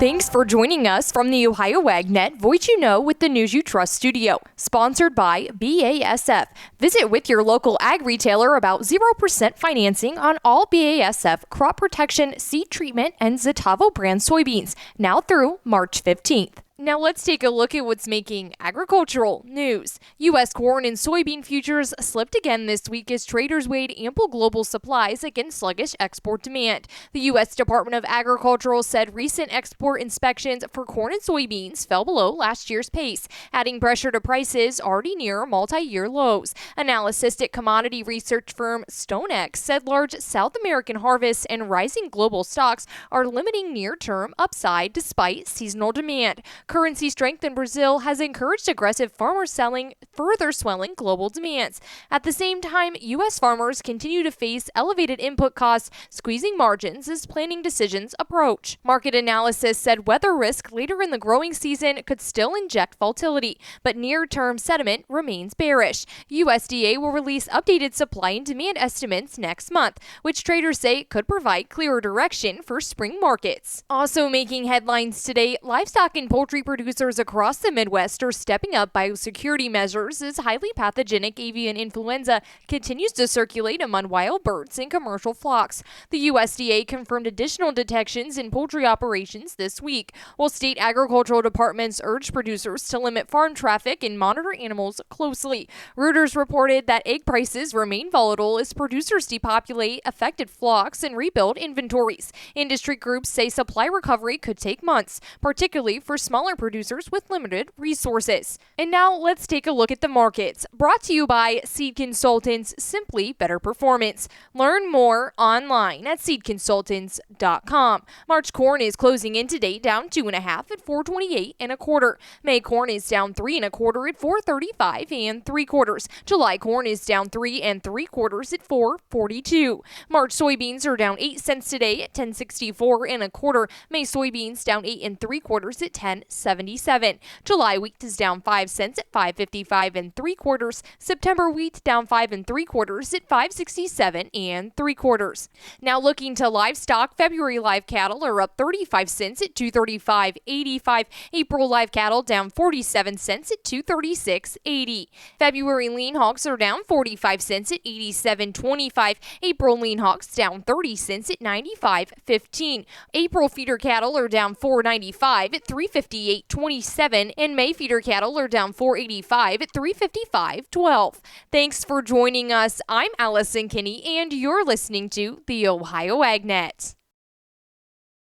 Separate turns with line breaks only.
Thanks for joining us from the Ohio AgNet Voice You Know with the News You Trust studio, sponsored by BASF. Visit with your local ag retailer about 0% financing on all BASF crop protection, seed treatment, and Zetavo brand soybeans, now through March 15th. Now let's take a look at what's making agricultural news. U.S. corn and soybean futures slipped again this week as traders weighed ample global supplies against sluggish export demand. The U.S. Department of Agriculture said recent export inspections for corn and soybeans fell below last year's pace, adding pressure to prices already near multi-year lows. Analysis at commodity research firm StoneX said large South American harvests and rising global stocks are limiting near-term upside despite seasonal demand. Currency strength in Brazil has encouraged aggressive farmer selling, further swelling global demands. At the same time, U.S. farmers continue to face elevated input costs, squeezing margins as planning decisions approach. Market analysis said weather risk later in the growing season could still inject volatility, but near-term sentiment remains bearish. USDA will release updated supply and demand estimates next month, which traders say could provide clearer direction for spring markets. Also making headlines today, livestock and poultry producers across the Midwest are stepping up biosecurity measures as highly pathogenic avian influenza continues to circulate among wild birds and commercial flocks. The USDA confirmed additional detections in poultry operations this week, while state agricultural departments urged producers to limit farm traffic and monitor animals closely. Reuters reported that egg prices remain volatile as producers depopulate affected flocks and rebuild inventories. Industry groups say supply recovery could take months, particularly for smaller producers with limited resources. And now let's take a look at the markets. Brought to you by Seed Consultants, simply better performance. Learn more online at seedconsultants.com. March corn is closing in today down 2.5 at 4.28 1/4. May corn is down 3 1/4 at 4.35 3/4. July corn is down 3 3/4 at 4.42. March soybeans are down 8 cents today at 10.64 1/4. May soybeans down 8 3/4 at 10.77. July wheat is down 5 cents at 5.55 3/4. September wheat down 5 3/4 at 5.67 3/4. Now looking to livestock, February live cattle are up 35 cents at 235.85. April live cattle down 47 cents at 236.80. February lean hogs are down 45 cents at 87.25. April lean hogs down 30 cents at 95.15. April feeder cattle are down 4.95 at 358.27, and May feeder cattle are down 4.85 at 355.12. Thanks for joining us. I'm Allison Kinney, and you're listening to the Ohio AgNet.